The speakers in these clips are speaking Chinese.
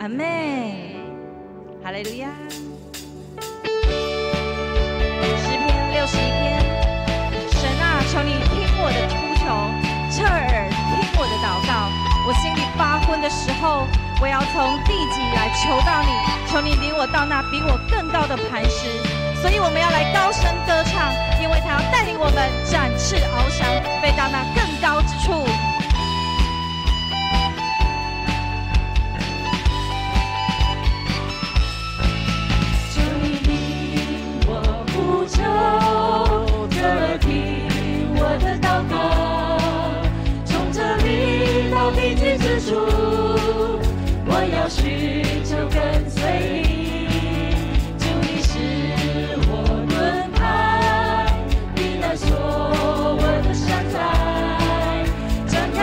阿们，哈利路亚。诗篇61篇，神啊，求你听我的呼求，侧耳听我的祷告。我心里发昏的时候，我要从地极来求到你，求你领我到那比我更高的磐石。所以我们要来高声歌唱，因为他要带领我们展翅翱翔，飞到那更高之处。求你领我呼求，侧耳听我的祷告，从这里到地极之处，我要寻求跟随你。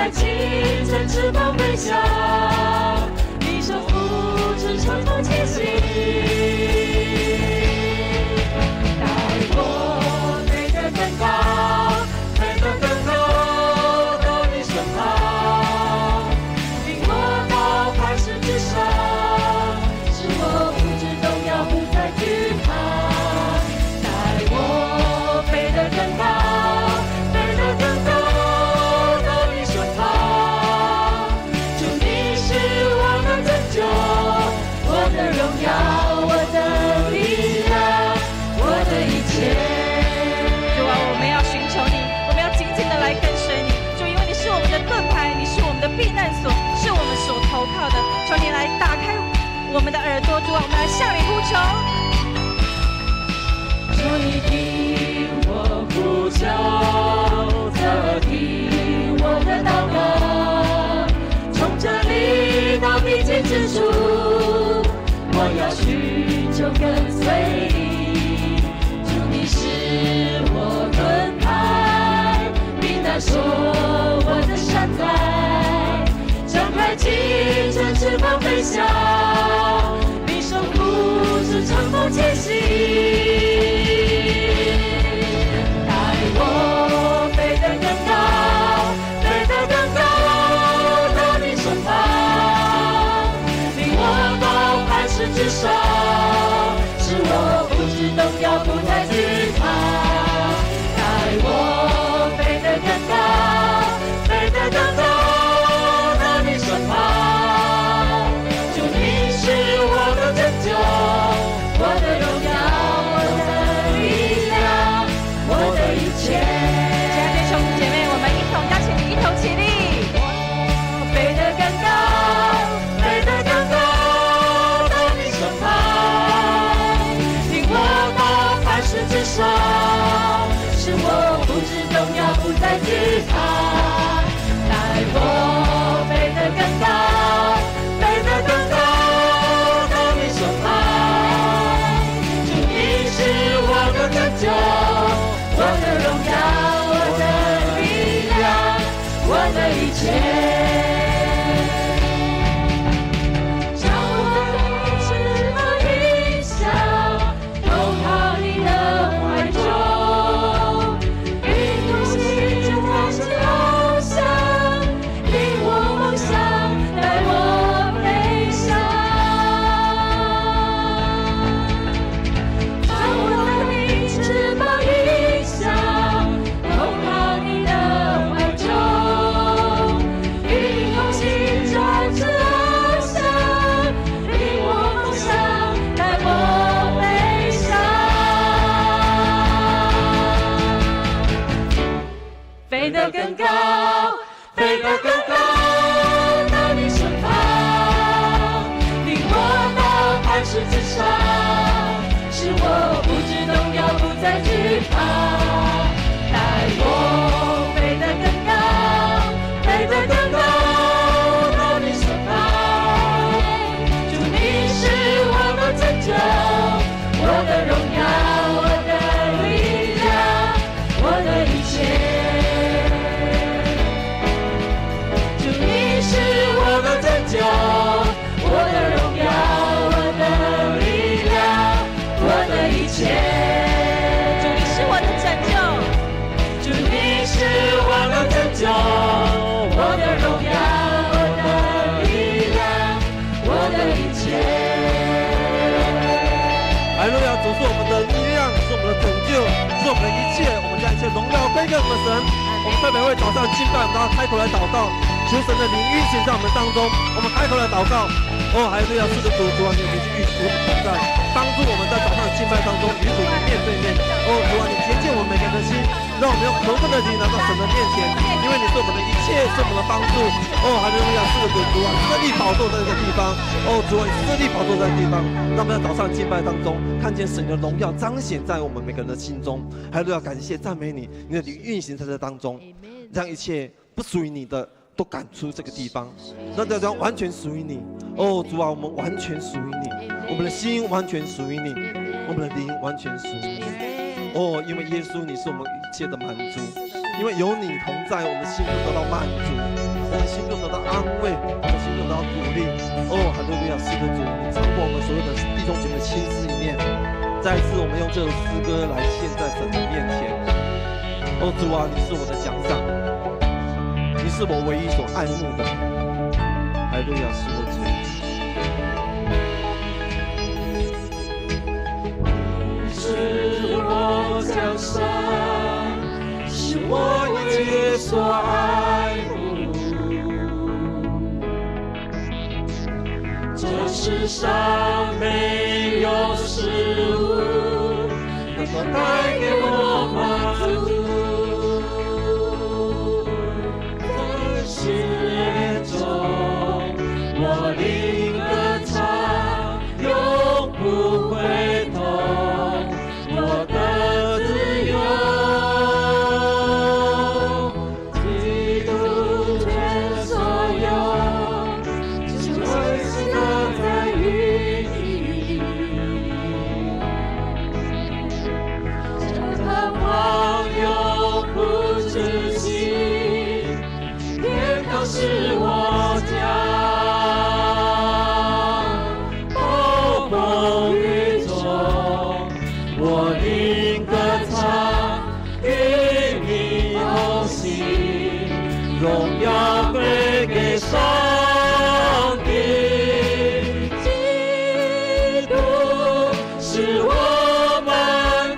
清晨翅膀飞翔，你手扶持乘风前行，带我飞得更高，飞得更高，到你身旁，领我到磐石之上，使我不知动摇，不再惧怕，带我飞得更高，飞得更高。避难所是我们所投靠的，求你来打开我们的耳朵，主啊，我们来向你呼求。求你听我呼求，侧耳听我的祷告，从这里到地极之处，我要寻求跟随你。主，你是我盾牌，避难所我的山寨。张开清晨翅膀飞翔，你手扶持乘风前行，带我飞得更高，飞得更高，到你身旁，领我到磐石之上，使我不知动摇，不再惧怕，带我飞得更高，飞得更高。是我不知动摇，不再惧怕，带我飞得更高，飞得更高，到你身旁。主，你是我的拯救，我的荣耀，我的力量，我的一切。飞得更高，飞得更高，到你身旁，领我到磐石之上，使我不知动摇，不再惧怕，带我飞得更高，飞得更高，到你身旁。主，你是我的拯救，我的荣耀，我的力量，我的一切。我的荣耀，我的力量，我的一切。主，你是我的拯救。切。哈利路亚！主是我们的力量，是我们的拯救，是我们的一切。我们将一切荣耀归给我们的神。我们特别为早上敬拜，我们都要开口来祷告，求神的灵运行在我们当中。我们开口来祷告。哈利路亚！是的，主啊，你的灵与我们同在，帮助我们在早上的敬拜当中与主面对面。主啊，你洁净我们每个人的心，让我们用纯正的灵来到神的面前，因为你是我们的一切，是我们的帮助。哈利路亚！是的，主啊，设立宝座在这个地方。主啊，设立宝座在这个地方，让我们在早上敬拜当中看见神的荣耀彰显在我们每个人的心中。哈利路亚！感谢赞美你，你的灵运行在这当中，让一切不属于你的都赶出这个地方，让这地方完全属于你。主啊，我们完全属于你，我们的心完全属于你，我们的灵完全属于你。因为耶稣，你是我们一切的满足，因为有你同在，我们心就得到满足，我们心就得到安慰，我们心就得到鼓励。哈利路亚！是的，主，你超过我们所有的弟兄姐妹心思意念。再一次，我们用这首诗歌来献在神的面前。主啊，你是我的奖赏，你是我唯一所爱慕的。哈利路亚！是的，主。是我奖赏，是我一切所爱慕。这世上没有事物能够带给我满足。在试炼中，我灵歌唱，永不回头。我的自由，基督全所有，就会喜乐在于你。这盼望永不止息，天堂是我家。风雨中，我灵歌唱，与你同行，荣耀归给上帝。基督是我满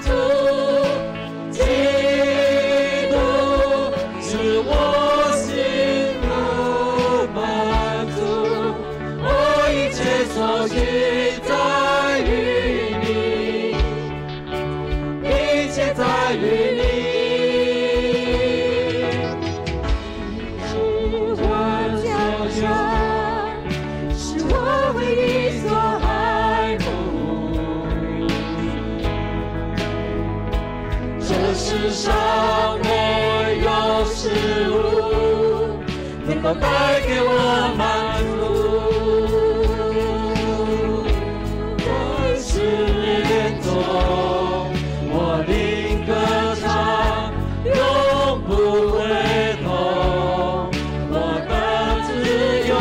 足，基督是我心的满足，我一切所需在于你。在于你，是我奖赏，是我唯一所爱慕。这世上没有事物能够带给我满足。在试炼中，我灵歌唱，永不回头，我的自由，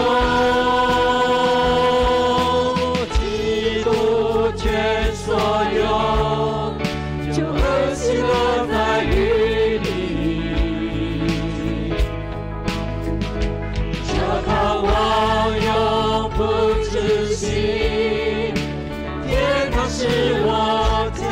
基督全所有，就会喜乐在于你。这盼望永不止息，天堂是我家。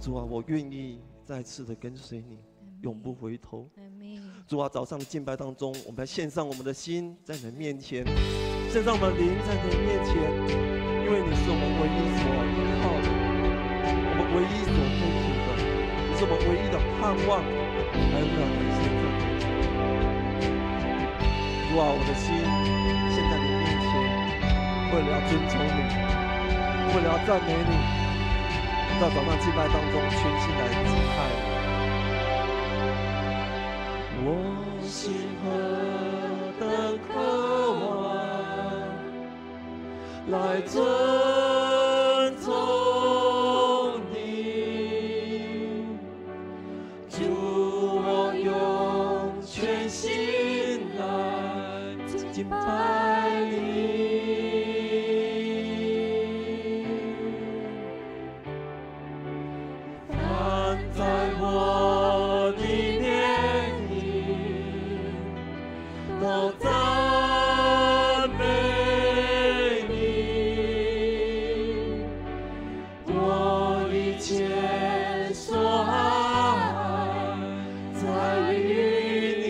主啊，我愿意再次的跟随你，永不回头。主啊，早上的敬拜当中，我们要献上我们的心在你的面前，献上我们的灵在你的面前，因为你是我们唯一所依靠的，我们唯一所追求的，你是我们唯一的盼望，恩典和现在。主啊，我的心献在你面前，为了要尊崇你，为了要赞美你，在早上敬拜当中全心来敬拜你。我心何等渴望来尊崇你，主，我用全心来敬拜你。但在我的面里都赞美你，我一切所爱在于你。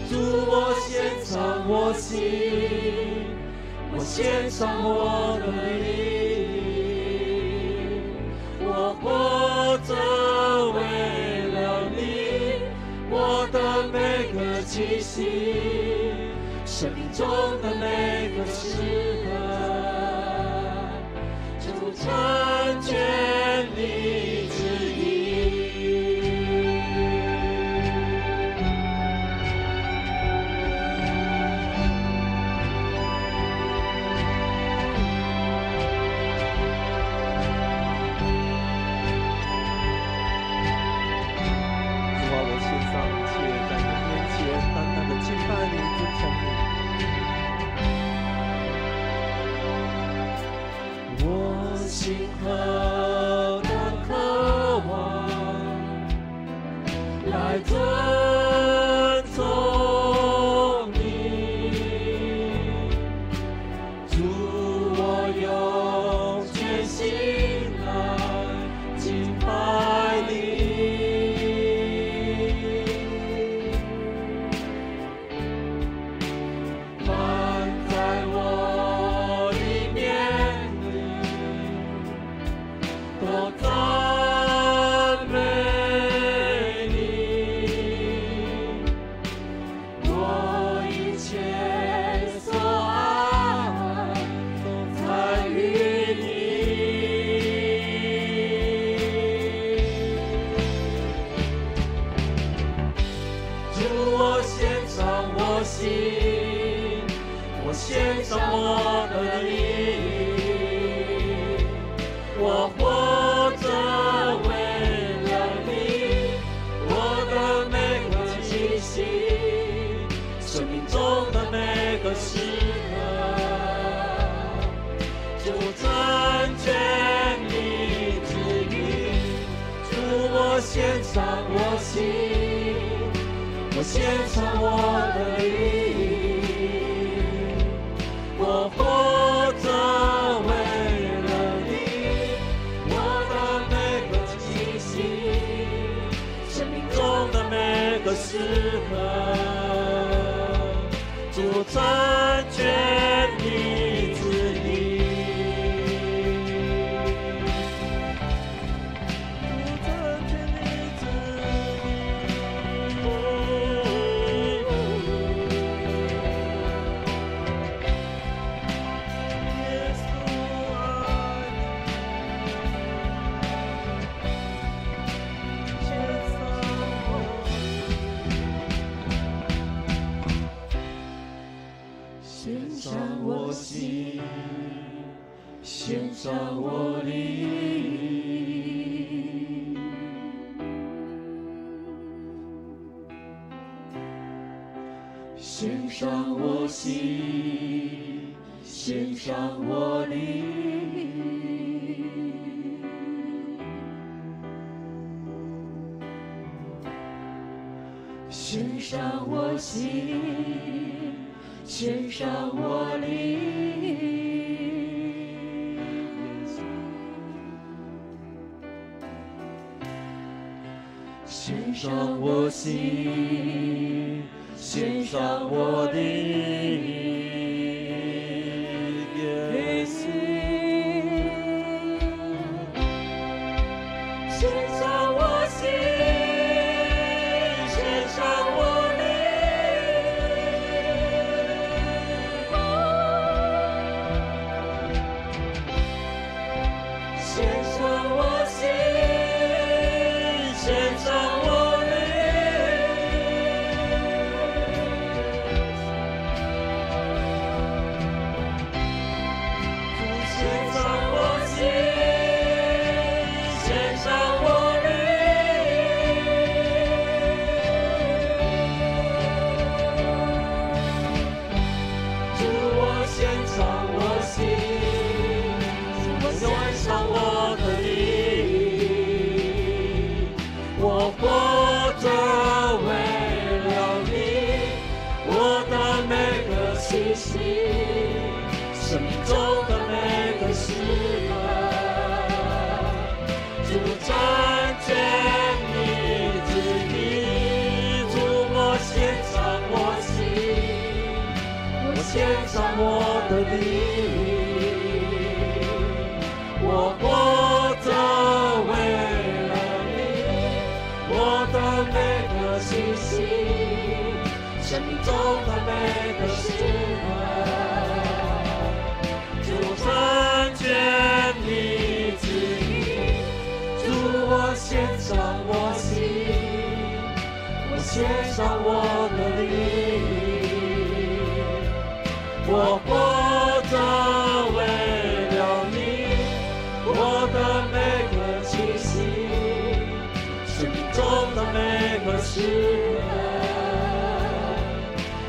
主，我献上我心，我献上我的灵，我活着为了你，我的每个气息，生命中的每个时刻，就成全你旨意。敬拜你，尊崇你。我心何等渴望来尊崇你，主，我用全心来敬拜你。我献上我的灵，我活着为了你，我的每个气息，生命中的每个时刻，就成全你旨意。主，我献上我心，我献上我的灵，我活着为了你，我的每个气息，生命中的每个时刻，就成全你旨意。献上我心，献上我灵，献上我心，献上我灵，献上我心，献上我灵。献上我心，献上我灵，耶稣。献上我心，献上我灵，献上我心，献上我灵，献上我心，献上我灵，主我献上我心，我献上我的灵，我活着为了你，我的每个气息，生命中的每个时刻，主掌权你旨意，主我献上我心，我献上我的灵，我活着为了你，我的每个气息，生命中的每个时刻，主成全你旨意，主我献上我心，我献上我的灵，我活着为了你，我的每个气息，生命中的每个时刻，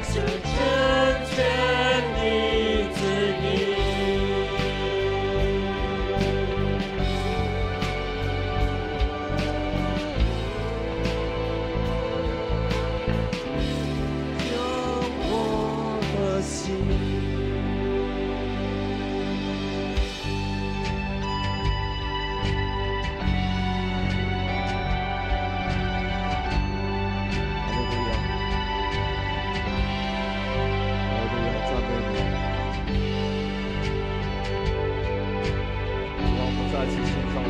是成全你旨意。用我的心。再次献上我